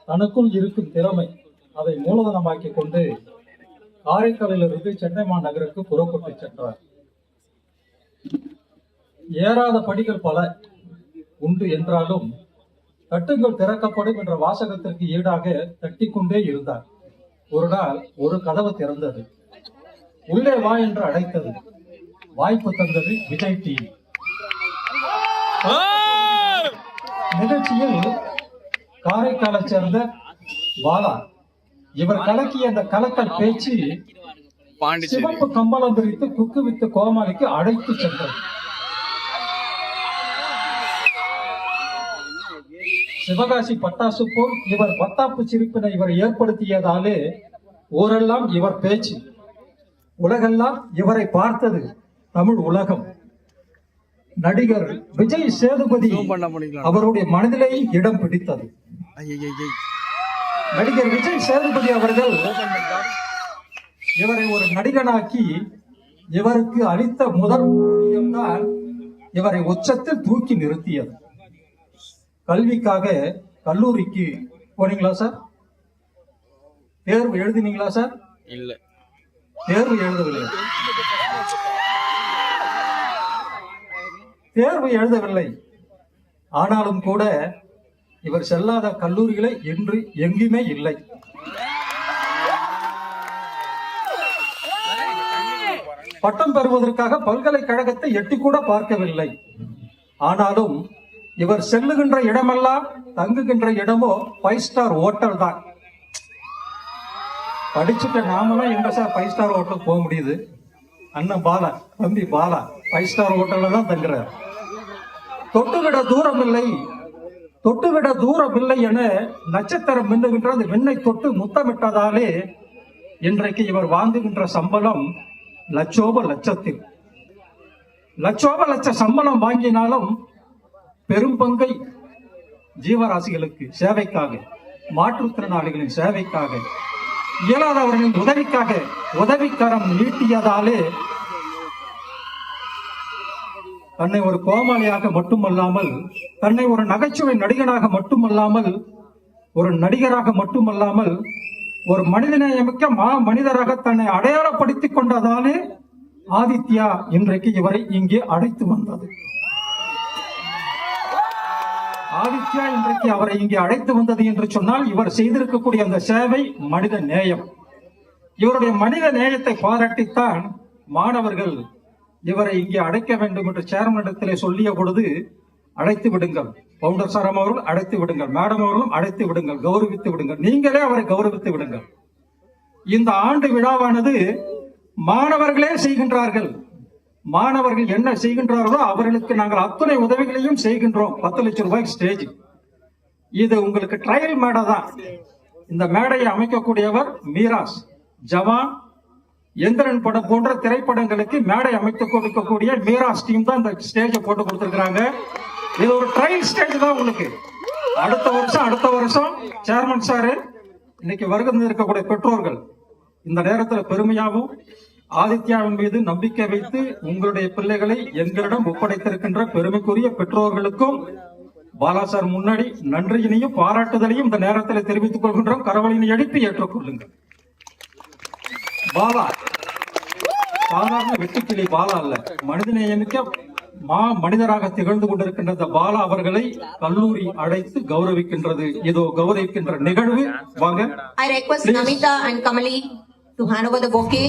தனக்குள் இருக்கும் திறமை அதை மூலதனமாக்கி கொண்டு காரைக்காலிலிருந்து சென்னை மாநகருக்கு புறப்பட்டு சென்றார். ஏறாத படிகள் பல உண்டு என்றாலும் தட்டுங்கள் திறக்கப்படும் என்ற வாசகத்திற்கு ஈடாக தட்டிக்கொண்டே இருந்தார். ஒரு நாள் ஒரு கதவு திறந்தது. உள்ளே வா என்று அழைத்தது. வாய்ப்பு தந்தது விஜய் டிவி. நிகழ்ச்சியில் காரைக்காலை சேர்ந்த பாலா இவர் கலக்கிய அந்த கலக்கல் பேச்சு சிவப்பு கம்பளம் பிரித்து குக்கு வித்து கோமாளிக்கு அழைத்து சென்றது. சிவகாசி பட்டாசு போல் இவர் பத்தாப்பு சிரிப்பினை இவர் ஏற்படுத்தியதாலே ஊரெல்லாம் இவர் பேச்சு, உலகெல்லாம் இவரை பார்த்தது தமிழ் உலகம். நடிகர் விஜய் சேதுபதி அவருடைய மனதிலேயே இடம் பிடித்தது. நடிகர் விஜய் சேதுபதி அவர்கள் இவரை ஒரு நடிகனாக்கி இவருக்கு அளித்த முதல் தான் இவரை உச்சத்தில் தூக்கி நிறுத்தியது. கல்விக்காக கல்லூரிக்கு போனீங்களா சார்? தேர்வு எழுதினீங்களா சார்? இல்ல, தேர்வு எழுதவில்லை. தேர்வு எழுதவில்லை. ஆனாலும் கூட இவர் செல்லாத கல்லூரிகளை இன்று எங்குமே இல்லை. பட்டம் பெறுவதற்காக பல்கலைக்கழகத்தை எட்டி கூட பார்க்கவில்லை. ஆனாலும் இவர் செல்லுகின்ற இடமெல்லாம் தங்குகின்ற இடமோ 5 ஸ்டார் ஹோட்டல் தான். படிச்சுட்ட நாமெல்லாம் எங்க சார் 5 ஸ்டார் ஹோட்டல் போக முடியுது? அண்ணன் பாலா, தம்பி பாலா 5 ஸ்டார் ஹோட்டல்ல தான் தங்குறார். தொட்டுவிட தூரம் இல்லை என நட்சத்திரம் மின்னுகின்ற அந்த விண்ணை தொட்டு முத்தமிட்டதாலே இன்றைக்கு இவர் வாங்குகின்ற சம்பளம் லட்சத்தில் லட்ச சம்பளம் வாங்கினாலும் பெரும் பங்கை ஜீவராசிகளுக்கு சேவைக்காக, மாற்றுத்திறனாளிகளின் சேவைக்காக, இயலாதவர்களின் உதவிக்காக உதவிக்கரம் நீட்டியதாலே தன்னை ஒரு கோமாளியாக மட்டுமல்லாமல், தன்னை ஒரு நகைச்சுவை நடிகனாக மட்டுமல்லாமல், ஒரு நடிகராக மட்டுமல்லாமல், ஒரு மனிதநேயமிக்க மனிதராக தன்னை அடையாளப்படுத்திக் கொண்டதாலே ஆதித்யா இன்றைக்கு இவரை இங்கே அழைத்து வந்தது. ஆதித்யா இன்றைக்கு அவரை இங்கே அழைத்து வந்தது என்று சொன்னால் இவர் செய்திருக்கக்கூடிய அந்த சேவை மனித நேயம். இவருடைய மனித நேயத்தை பாராட்டித்தான் மாணவர்கள் இவரை இங்கே அழைக்க வேண்டும் என்று சேர்மனிடத்திலே சொல்லிய பொழுது, அழைத்து விடுங்கள் பவுண்டர் சாரம் அவர்கள், அழைத்து விடுங்கள் மேடம் அவர்களும் அழைத்து விடுங்கள், கௌரவித்து விடுங்கள், நீங்களே அவரை கௌரவித்து விடுங்கள். இந்த ஆண்டு விழாவானது மாணவர்களே செய்கின்றார்கள். மாணவர்கள் என்ன செய்கின்றார்களோ அவர்களுக்கு நாங்கள் அத்தனை உதவிகளையும் செய்கின்றோம். 10 லட்சம் ரூபாய் ஸ்டேஜ். இது உங்களுக்கு ட்ரையல் மேடை தான். இந்த மேடையை அமைக்கக்கூடியவர் மீராஸ், ஜவான், எந்திரன் படம் போன்ற திரைப்படங்களுக்கு மேடை அமைத்து கொடுக்கக்கூடிய மீராஸ் டீம் தான் இந்த ஸ்டேஜை போட்டு கொடுத்திருக்கிறாங்க. இது ஒரு ட்ரையல் ஸ்டேஜ் தான் உங்களுக்கு. அடுத்த வருஷம் சேர்மன் சாரு, இன்னைக்கு வருகை இருக்கக்கூடிய பெற்றோர்கள் இந்த நேரத்தில் பெருமையாகவும் ஆதித்யாவின் மீது நம்பிக்கை வைத்து உங்களுடைய பிள்ளைகளை எங்களிடம் ஒப்படைத்திருக்கின்ற பெருமைக்குரிய பெற்றோர்களுக்கும் பாலா சார் முன்னாடி நன்றியினையும் பாராட்டுதலையும் இந்த நேரத்தில் தெரிவித்துக் கொள்கின்றோம். கரவழினை எழுப்பி ஏற்றுக்கொள்ளுங்கள். பாலா சாதாரண வெட்டுக்கிளி பாலா அல்ல, மனிதநேயமிக்க மனிதராக திகழ்ந்து கொண்டிருக்கின்ற இந்த பாலா அவர்களை கல்லூரி அழைத்து கௌரவிக்கின்றது. இதோ கௌரவிக்கின்ற நிகழ்வு. வாங்க. I request Namita and Kamali to hand over the bouquet.